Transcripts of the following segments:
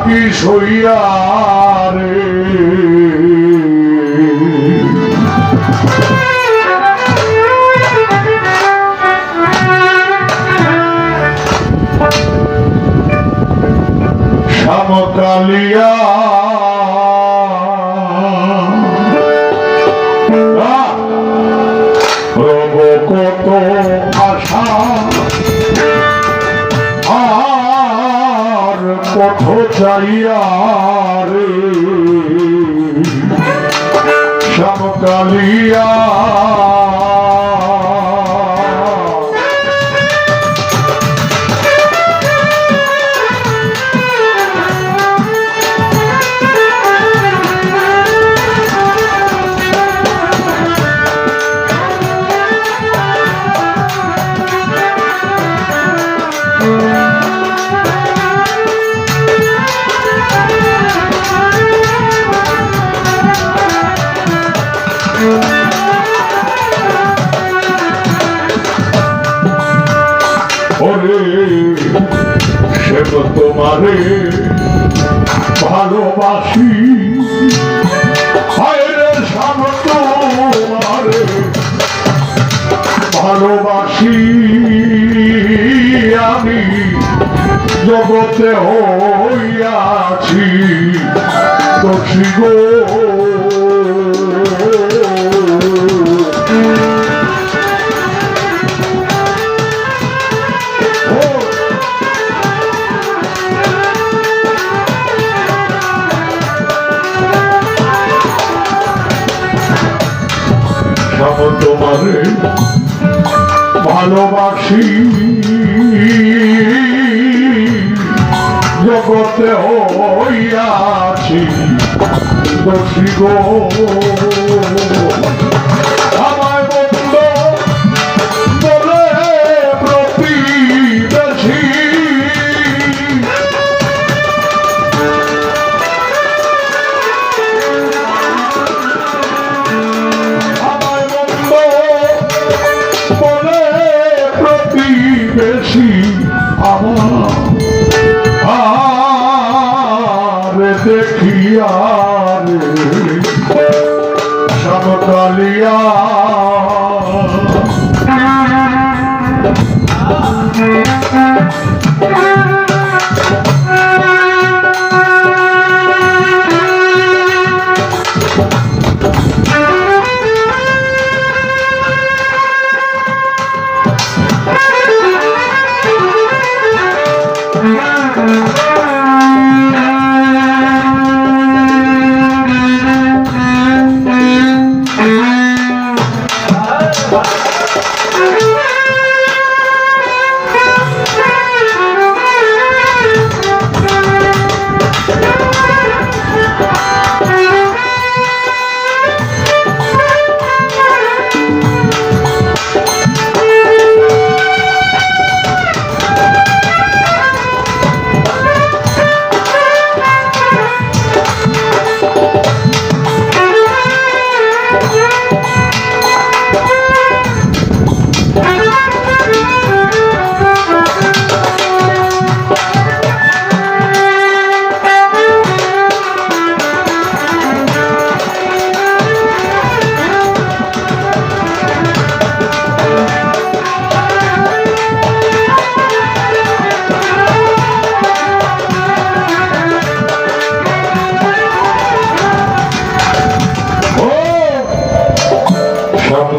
থাকি সইয়া রে শ্যামকালিয়া প্রভু কত আশা আর কত চাইয়া রে শ্যামকালিয়া সে তো তোমারে ভালোবাসি তোমারে ভালোবাসি আমি জগতে হইয়াছি দোষী গো তোমারে ভালোবাসি জগতে হইয়াছি দোষী গো আমায় বন্ধ বলে প্রতিবেশী বেশি আমার দেখিয়া শ্যামকালিয়া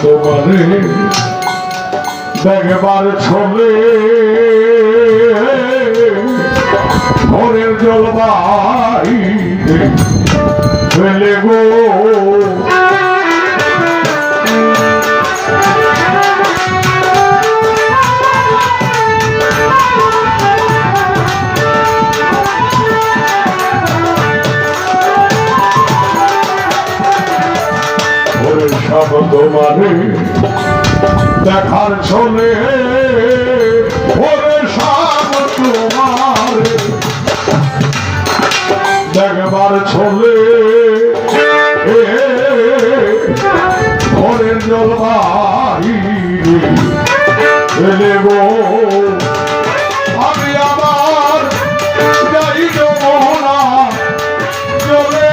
তোমারে দেখবার ছলে ঘরের জলবাই ফেলে গো সব তোমারে দেখার ছলে ওরে সব তোমারে দেখবার ছলে ঘরের জলবাই ফেলে গো আমি আমার যাই যমুনা চলে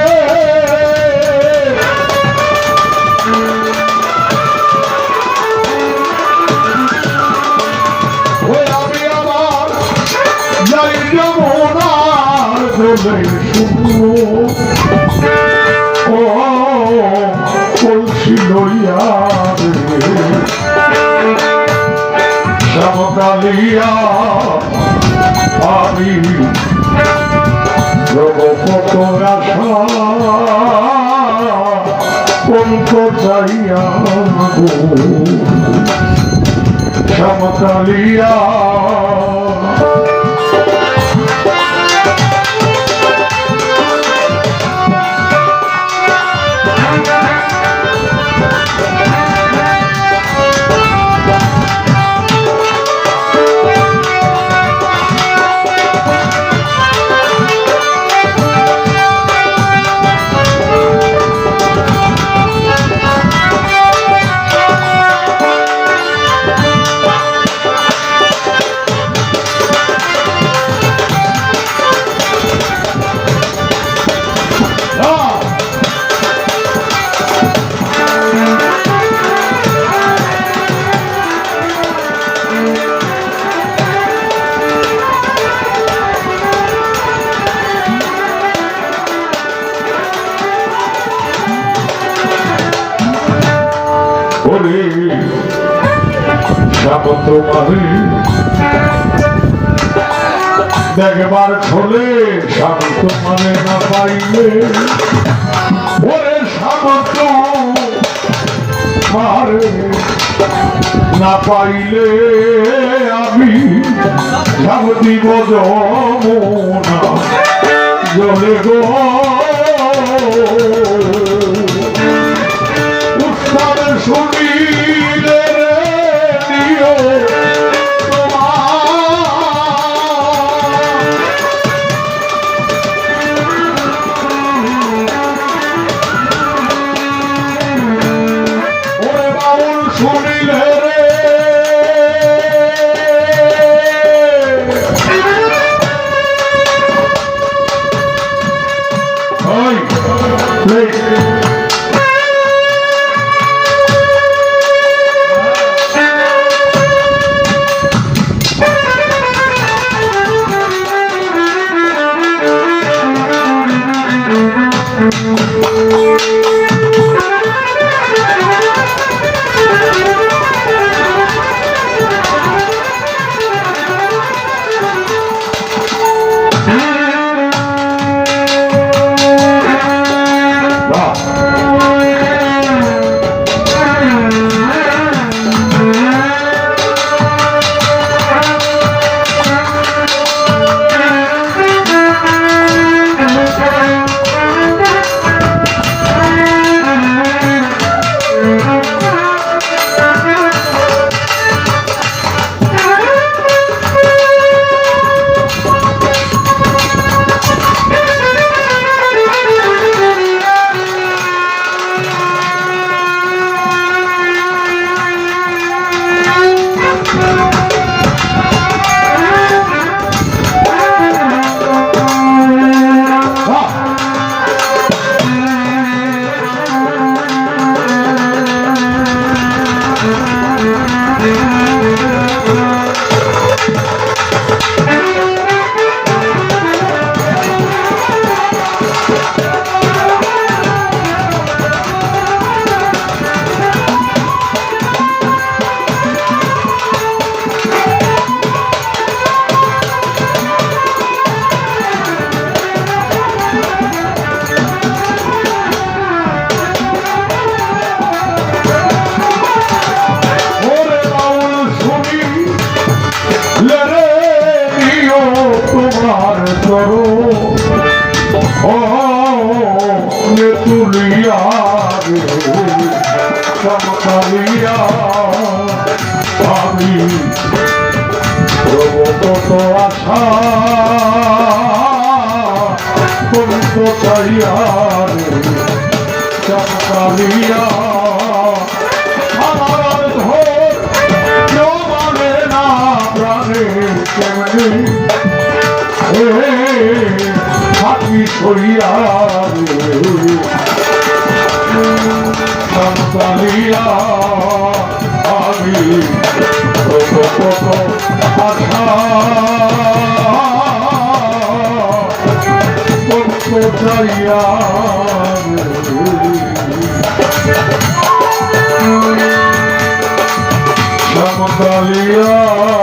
কলসি লইয়া সমকালিয়া আমি কত আশা কত চাইয়া সমকালিয়া তোমারে দেখবার ছলে শান্ত মানে না পাইলে ওরে শান্ত মারে না পাইলে আমি যাব দিব যমুনা জলে গো উৎসার শুনিলে শুনিলে রে তুলিয়া রে চমকালিয়া আমি কত আশা করিত চাইয়া রে চমকালিয়া আমার ধর কেউ মানে না প্রাণে কেমনি থাকি সইয়া চমকালিয়া আমি কত আশা কত চাইয়া চমকালিয়া